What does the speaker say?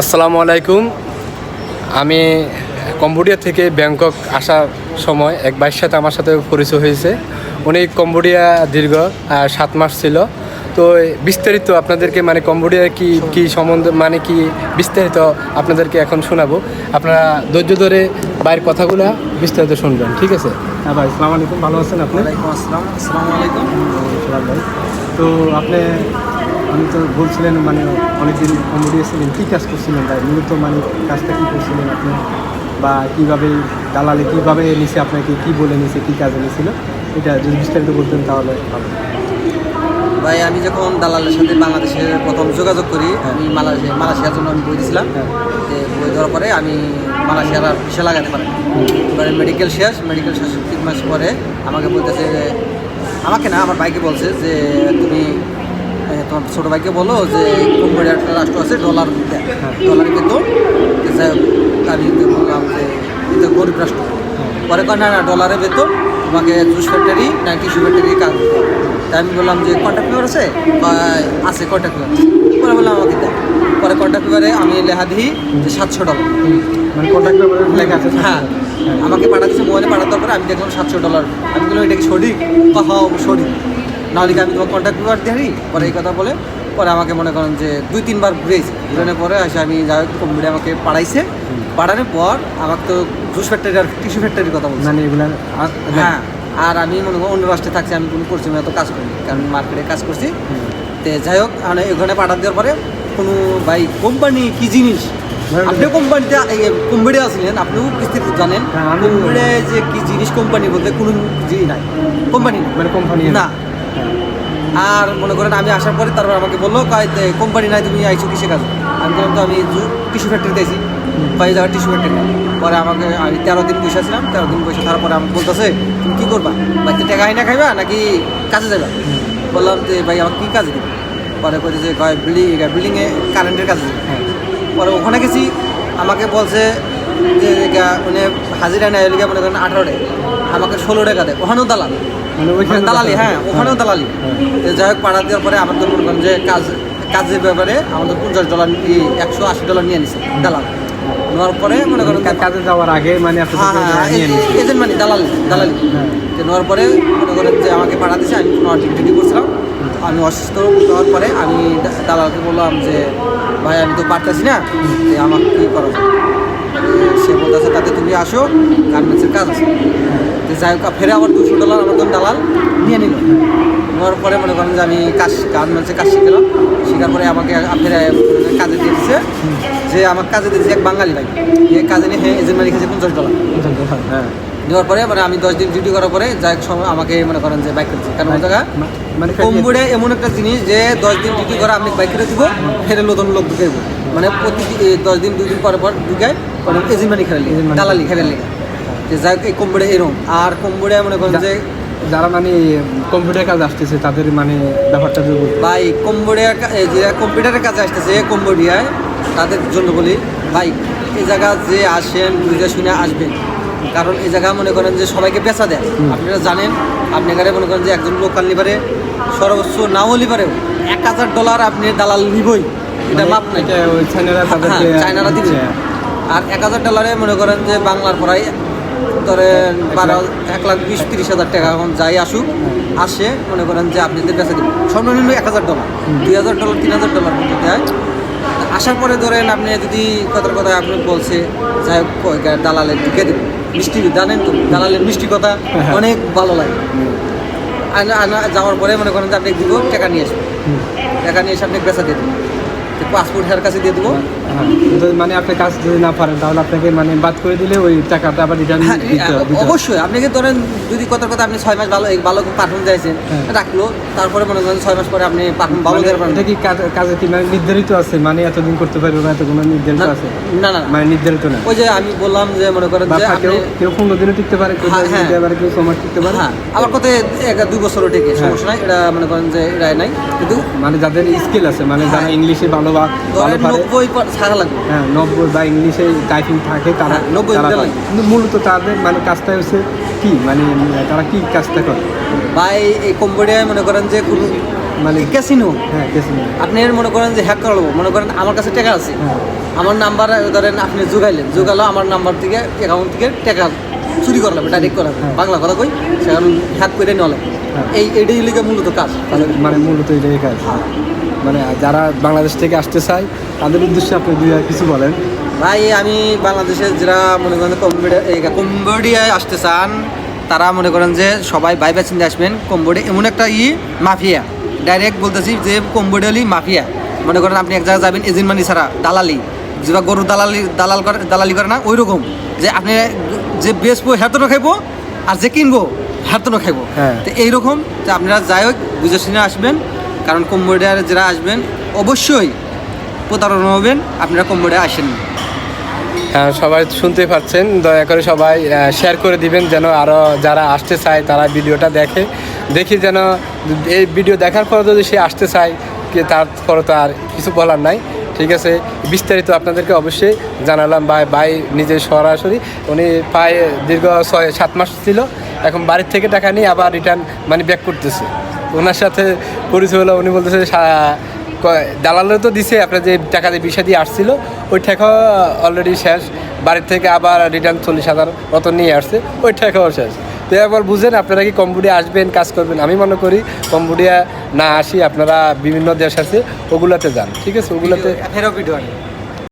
আসসালামু আলাইকুম। আমি কম্বোডিয়া থেকে ব্যাংকক আসার সময় এক ভাইয়ের সাথে আমার সাথে পরিচয় হয়েছে। উনি কম্বোডিয়া দীর্ঘ 7 মাস ছিল। তো বিস্তারিত আপনাদেরকে কম্বোডিয়া কি সম্বন্ধে কি বিস্তারিত আপনাদেরকে এখন শোনাবো। আপনারা ধৈর্য ধরে বাইরের কথাগুলো বিস্তারিত শুনবেন, ঠিক আছে? হ্যাঁ ভাই, আসসালামু আলাইকুম। ভালো আছেন আপনি? ওয়ালাইকুম আসসালাম। আসসালামু আলাইকুম। ভাই, তো আপনি তো বলছিলেন অনেকদিন কম্বোডিয়া ছিলেন, কী কাজ করছিলেন ভাই? মূলত কাজটা কী করছিলেন আপনি, বা কীভাবে দালালে কীভাবে নিছে, আপনাকে কী বলে নিছে, কী কাজে নিয়েছিল, এটা যদি বিস্তারিত বলতেন তাহলে ভালো। ভাই, আমি যখন দালালের সাথে বাংলাদেশে প্রথম যোগাযোগ করি, আমি মালয়েশিয়ার জন্য আমি বই দিয়েছিলাম। বই দেওয়ার পরে আমি মালয়েশিয়ার আর ভিসা লাগাতে পারি। এবারে মেডিকেল শেষ 3 মাস পরে আমাকে বলতেছে, আমাকে না আমার ভাইকে বলছে যে তুমি তোমার ছোটো ভাইকে বলো যে কম্বোডিয়া একটা রাষ্ট্র আছে, ডলার ডলারে বেতন। আমি বললাম যে এটা গরিব রাষ্ট্র। পরে কয় না ডলারে বেতন, তোমাকে জুস ফ্যাক্টরি না টিস্যু ফ্যাক্টরি কাজ। তাই আমি বললাম যে কন্ট্যাক্ট পেপার আছে? আছে কন্ট্যাক্ট পেপার। পরে বললাম আমাকে দেয়। পরে কন্ট্যাক্ট পেপারে আমি লেখা দিই যে $700। কন্ট্যাক্ট পেপারে লেখা আছে? হ্যাঁ, আমাকে পাঠাতেছে, মোবাইলে পাঠাতে পরে আমি দেখলাম $700। আমি বললাম এটা কি সঠিক? হ্যাঁ সঠিক, নাহলে কি আমি তোমার কন্ট্যাক্ট পেপার দিই? পরে এই কথা বলে পরে আমাকে মনে করেন যে 2-3 বার ঘুরেছি। ঘুরানোর পরে আসে আমি যাই হোক কম্পিউটার আমাকে পাঠাইছে। পাঠানোর পর আমাকে তো জুস ফ্যাক্টরি আর টিস্যু ফ্যাক্টরির কথা বলছে। এগুলো হ্যাঁ, আর আমি মনে করি অন্য রাষ্ট্রে থাকছি, আমি কোনো পরিশ্রমে এত কাজ করি, কারণ মার্কেটে কাজ করছি। তো যাই হোক এখানে পাঠাতে দেওয়ার পরে কোনো ভাই কোম্পানি কী জিনিস, আপনিও কোম্পানিতে কম্বোডিয়া আসলেন, আপনিও বিস্তৃত জানেন কম্বোডিয়ায় যে কী জিনিস কোম্পানি বলতে কোনো জিনিস নাই, কোম্পানি কোম্পানি না। আর মনে করেন আমি আসার পরে তারপর আমাকে বললো কোম্পানি নাই, তুমি আইছো কিসে কাজ? আমি বললাম তো আমি টিস্যু ফ্যাক্টরিতে আইছি। কয়েক জায়গায় টিস্যু ফ্যাক্টরি। পরে আমাকে আমি 13 দিন বসে ছিলাম। 13 দিন বসে থাকার পরে আমাকে বলতেছে তুমি কী করবা? বাড়িতে টাকা আইনা খাইবা নাকি কাজে যাবা? বললাম যে ভাই আমাকে কী কাজে দেবে? পরে বলতেছে বিল্ডিংয়ে কারেন্টের কাজে দেবে। পরে ওখানে গেছি, আমাকে বলছে যে মানে হাজিরা নেয় লিখে মনে করেন 18 টাকা, আমাকে 16 টাকা দেয়। ওখানেও দালাল, দালালি। হ্যাঁ, ওখানেও দালালি। যাই হোক পাড়া দেওয়ার পরে আমাদের মনে করেন যে কাজের ব্যাপারে আমাদের $50 $180 নিয়ে নিছে দালাল। নেওয়ার পরে মনে করেন কাজে যাওয়ার আগে এজেন্ট দালালি নেওয়ার পরে মনে করেন যে আমাকে পাড়া দিয়েছে। আমি কোনো ডিউটি করছিলাম, আমি অসুস্থ হওয়ার পরে আমি দালালকে বললাম যে ভাই আমি তো পারতেছি না, যে আমার কী করা যায়? সে বলতেছে তাতে তুমি আসো, গার্মেন্টসের কাজ আছে। যাই হোক ফেরে আবার $200 আমার তখন দালাল নিয়ে নিল। নেওয়ার পরে মনে করেন যে আমি গার্মেন্টসের কাজ শিখলাম। শেখার পরে আমাকে ফেরে কাজে দিয়ে দিচ্ছে, যে আমার কাজে দিয়েছে এক বাঙালি ভাই। এই কাজে নিয়ে এজেন্ট মারি খেয়েছে $50। হ্যাঁ, নেওয়ার পরে আমি 10 দিন ডিউটি করার পরে যাই হোক সময় আমাকে মনে করেন যে বাইক করছে। কারণ ওই জায়গা কম্বোডিয়া এমন একটা জিনিস যে 10 দিন ডিউটি করে আপনি বাইক করে দিব, ফেরে নতুন লোক ঢুকাইব। প্রতি 10 দিন 2 দিন পর ঢুকায় এজেন্ট মানি খেলে দালালি খেলে লেগে। যে যাই হোক এই কম্বোডিয়া এরকম। আর কম্বোডিয়া মনে করেন যে যারা কম্পিউটার কাজ আসতেছে তাদের ব্যাপারটা ভাই কম্বোডিয়া যে কম্পিউটারের কাজে আসতেছে কম্বোডিয়ায়, তাদের জন্য বলি ভাই এই জায়গা যে আসেন বুঝে শুনে আসবেন। কারণ এই জায়গা মনে করেন যে সবাইকে পেঁচা দেয়। আপনারা জানেন আপনি এখানে মনে করেন যে একজন লোকাল লিভারে সর্বোচ্চ নাও লিভারেও $1000 আপনি দালাল নিবই, এটা মাপ নাই। চায়নারা দিবে। আর $1000 মনে করেন যে বাংলার পড়াই ধরেন 1,20,30,000 টাকা। এখন যাই আসুক আসে মনে করেন যে আপনাদের কাছে দেবেন সর্বনিম্ন $1000, $2,000, $3,000 মধ্যে দেয়। আসার পরে ধরেন আপনি যদি কথার কথা আপনি বলছে যাই হোক দালালে ঢুকে দেবেন। মিষ্টি জানেন তো দালালের মিষ্টি কথা অনেক ভালো লাগে। যাওয়ার পরে মনে করেন যে আপনি দিব টাকা নিয়ে আসবেন, টাকা নিয়ে এসে আপনি বেচা দিয়ে দেবেন, পাসপোর্ট হেয়ার কাছে দিয়ে দেবো। আপনি কাজ যদি না পারেন তাহলে আপনাকে বাদ করে দিলে ওই টাকাটা আবার রিটার্ন দিতে হবে। অবশ্যই আপনাকে ধরেন যদি কথার কথা আপনি 6 মাস ভালো পারফর্ম চাইছেন রাখলো, তারপরে মনে করেন 6 মাস পরে আপনি পারফর্ম ভালো দিতে পারেন। এটা কি কাজে কি নির্ধারিত আছে, এতদিন করতে পারবে বা এত কোনো নির্ধারিত আছে? না নির্ধারিত না। ওই যে আমি বললাম যে মনে করেন যে কেউ 15 দিনও টিকতে পারে, কেউ 6 মাস টিকতে পারে। আমার কথা 1-2 বছরও টিকে, সমস্যা নাই। এটা মনে করেন যে এটা নাই, কিন্তু যাদের স্কিল আছে যারা ইংলিশে ভালো বা 90 থাকা লাগবে। হ্যাঁ, 90 বা ইংলিশে টাইপিং থাকে তারা 90 কিন্তু মূলত তাদের কাজটা হচ্ছে কি তারা কি কাজটা করে ভাই? এই কম্বোডিয়ায় মনে করেন যে কোনো মানে ক্যাসিনো হ্যাঁ ক্যাসিনো। আপনি মনে করেন যে হ্যাক করাবো, মনে করেন আমার কাছে টাকা আছে, হ্যাঁ। আমার নাম্বার ধরেন আপনি যোগালো আমার নাম্বার থেকে অ্যাকাউন্ট থেকে টাকা চুরি করা লাগবে, ডাইরেক্ট করা লাগবে, হ্যাঁ। বাংলা কথা কই, সেখানে হ্যাক করে নেওয়া লাগবে। হ্যাঁ। এইটাই লিগে মূলত কাজ। মানে মূলত এটাই কাজ। মানে যারা বাংলাদেশ থেকে আসতে চায় তাদের উদ্দেশ্যে আপনি কিছু বলেন। ভাই আমি বাংলাদেশের যারা মনে করেন কম্বোডিয়ায় আসতে চান, তারা মনে করেন যে সবাই ভাইবা চিন্তা আসবেন। কম্বোডিয়া এমন একটা মাফিয়া, ডাইরেক্ট বলতেছি যে কম্বোডিয়ালি মাফিয়া। মনে করেন আপনি এক জায়গায় যাবেন এজেন্ট মানি ছাড়া, দালালি, যেটা গরুর দালালি করে না, ওই রকম যে আপনি যে বেচবো হ্যাঁ খাইবো, আর যে কিনবো হ্যাঁ খাইবো। হ্যাঁ। তো এইরকম যে আপনারা যাই হোক বুঝে শুনে আসবেন, কারণ কম্বোডিয়ার যারা আসবেন অবশ্যই প্রতারণা হবেন, আপনারা কম্বোডিয়া আসেন। হ্যাঁ, সবাই শুনতে পাচ্ছেন, দয়া করে সবাই শেয়ার করে দিবেন যেন আরও যারা আসতে চায় তারা ভিডিওটা দেখি যেন এই ভিডিও দেখার পর যদি সে আসতে চায় তারপরে তো আর কিছু বলার নাই। ঠিক আছে, বিস্তারিত আপনাদেরকে অবশ্যই জানালাম। ভাই নিজে সরাসরি উনি প্রায় দীর্ঘ 6-7 মাস ছিল, এখন বাড়ির থেকে টাকা নিয়ে আবার রিটার্ন মানে ব্যাক করতেছে। ওনার সাথে পরিচয় হলো, উনি বলতেছে দালালও তো দিছে, আপনার যে টাকা দিয়ে বিষয় দিয়ে আসছিল ওই টাকাও অলরেডি শেষ, বাড়ির থেকে আবার রিটার্ন 40,000 মতো নিয়ে আসছে, ওই টাকাও শেষ। তো এবার বুঝেন আপনারা কি কম্বোডিয়া আসবেন, কাজ করবেন। আমি মনে করি কম্বোডিয়া না আসি, আপনারা বিভিন্ন দেশ আছে ওগুলোতে যান। ঠিক আছে, ওগুলোতে ফেরো ভিডিও